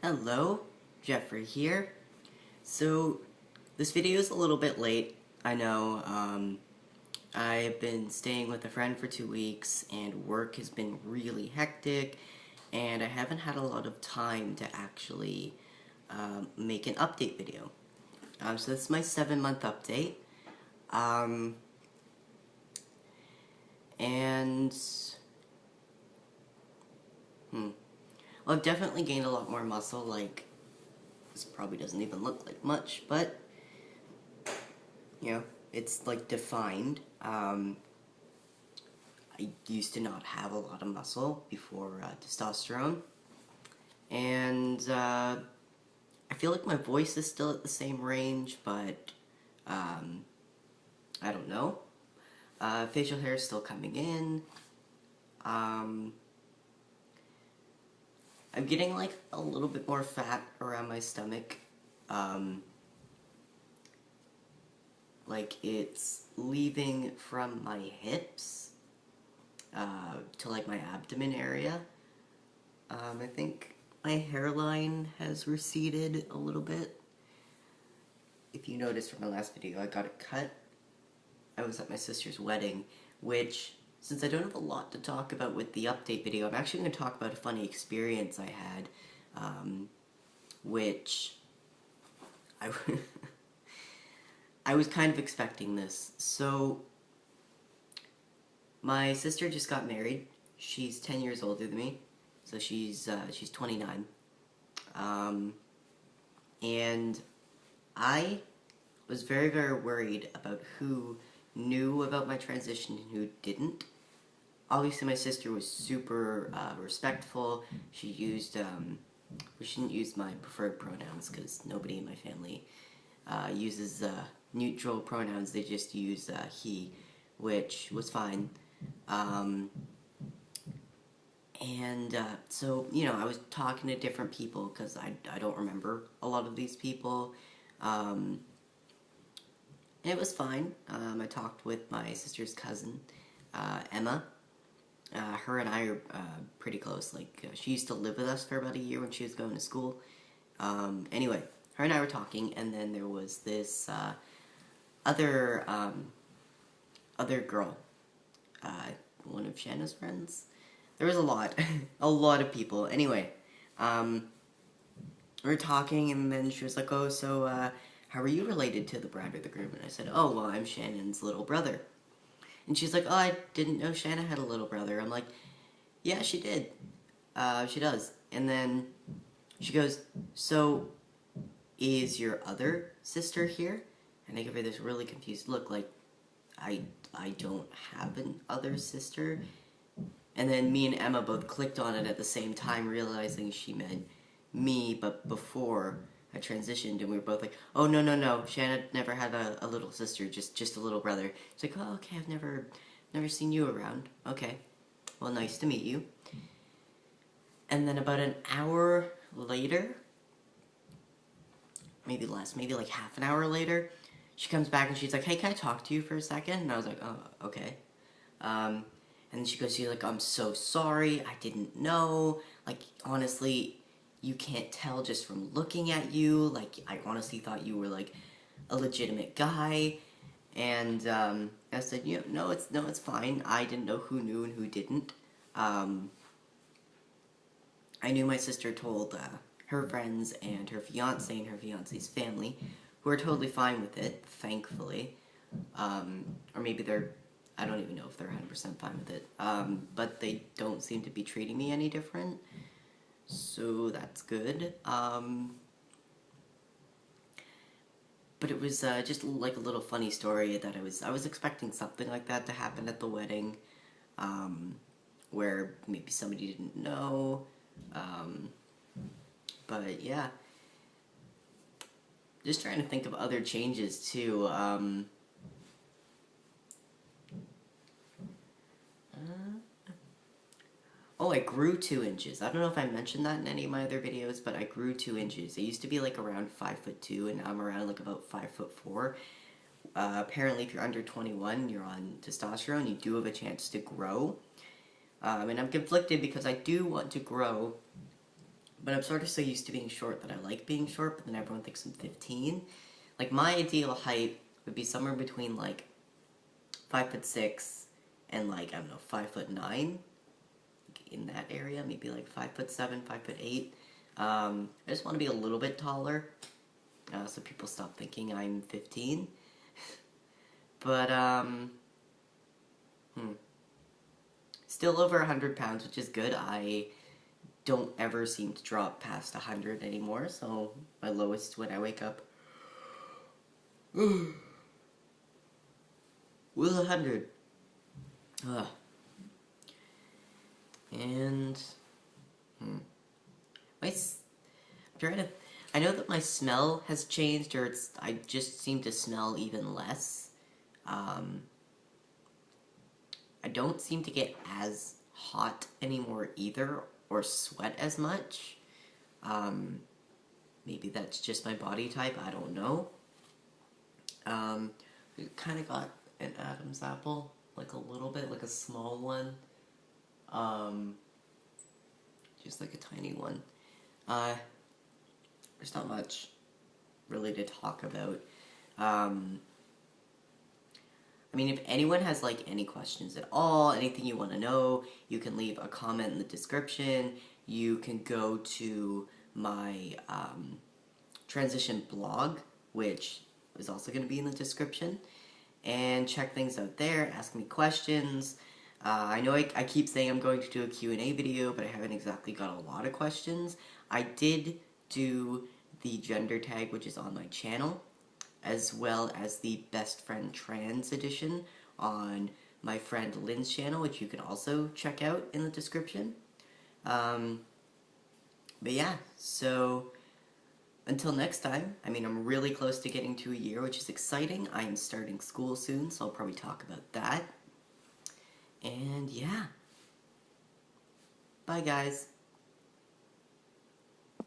Hello, Jeffrey here. So, this video is a little bit late, I know. I've been staying with a friend for 2 weeks, and work has been really hectic, and I haven't had a lot of time to actually make an update video. So this is my 7-month update. And... Well, I've definitely gained a lot more muscle, like, this probably doesn't even look like much, but, you know, it's, like, defined. I used to not have a lot of muscle before testosterone, and, I feel like my voice is still at the same range, but, I don't know. Facial hair is still coming in. I'm getting, like, a little bit more fat around my stomach. Like, it's leaving from my hips, to, like, my abdomen area. I think my hairline has receded a little bit. If you noticed from my last video, I got it cut. I was at my sister's wedding, which... Since I don't have a lot to talk about with the update video, I'm actually going to talk about a funny experience I had, which I was kind of expecting this. So, my sister just got married. She's 10 years older than me, so she's 29. And I was very, very worried about who knew about my transition and who didn't. Obviously, my sister was super respectful. She used, she didn't use my preferred pronouns because nobody in my family uses neutral pronouns. They just use he, which was fine. So, you know, I was talking to different people because I don't remember a lot of these people. It was fine. I talked with my sister's cousin, Emma. Her and I are pretty close. Like, she used to live with us for about a year when she was going to school. Anyway, her and I were talking, and then there was this other girl, one of Shanna's friends. There was a lot, a lot of people. Anyway, we were talking, and then she was like, "Oh, so how are you related to the bride or the groom?" And I said, "Oh, well, I'm Shannon's little brother." And she's like, "Oh, I didn't know Shanna had a little brother." I'm like, "Yeah, she did. She does." And then she goes, "So, is your other sister here?" And I give her this really confused look, like, I don't have an other sister. And then me and Emma both clicked on it at the same time, realizing she meant me, but before I transitioned, and we were both like, "Oh, no, Shanna never had a little sister, just a little brother." It's like, "Oh, okay, I've never seen you around. Okay, well, nice to meet you." And then about an hour later, maybe less, maybe like half an hour later, she comes back and she's like, "Hey, can I talk to you for a second?" And I was like, "Oh, okay." And then she's like, "I'm so sorry, I didn't know, like, honestly, you can't tell just from looking at you, like, I honestly thought you were, like, a legitimate guy." And, I said, no, it's fine. I didn't know who knew and who didn't. I knew my sister told, her friends and her fiancé and her fiancé's family, who are totally fine with it, thankfully. Or maybe I don't even know if they're 100% fine with it. But they don't seem to be treating me any different. So that's good. But it was just like a little funny story that I was expecting something like that to happen at the wedding, where maybe somebody didn't know. But yeah, just trying to think of other changes too. Oh, I grew 2 inches. I don't know if I mentioned that in any of my other videos, but I grew 2 inches. I used to be like around 5'2", and now I'm around like about 5'4". Apparently, if you're under 21, you're on testosterone, you do have a chance to grow. And I'm conflicted because I do want to grow, But I'm sort of so used to being short that I like being short, but then everyone thinks I'm 15. Like, my ideal height would be somewhere between, like, 5'6" and, like, I don't know, 5'9", in that area, maybe like 5'7", 5'8". I just want to be a little bit taller, so people stop thinking I'm 15. But still over 100 pounds, which is good. I don't ever seem to drop past 100 anymore, so my lowest when I wake up was 100. Ugh. And I'm trying to. I know that my smell has changed, or I just seem to smell even less. I don't seem to get as hot anymore either, or sweat as much. Maybe that's just my body type. I don't know. We kind of got an Adam's apple, like a little bit, like a small one. Just like a tiny one. There's not much really to talk about. I mean, if anyone has like any questions at all, anything you want to know, you can leave a comment in the description. You can go to my transition blog, which is also going to be in the description, and check things out there. Ask me questions. I know I keep saying I'm going to do a Q&A video, but I haven't exactly got a lot of questions. I did do the gender tag, which is on my channel, as well as the Best Friend Trans edition on my friend Lynn's channel, which you can also check out in the description. But yeah, so until next time, I mean, I'm really close to getting to a year, which is exciting. I am starting school soon, so I'll probably talk about that. And yeah. Bye, guys.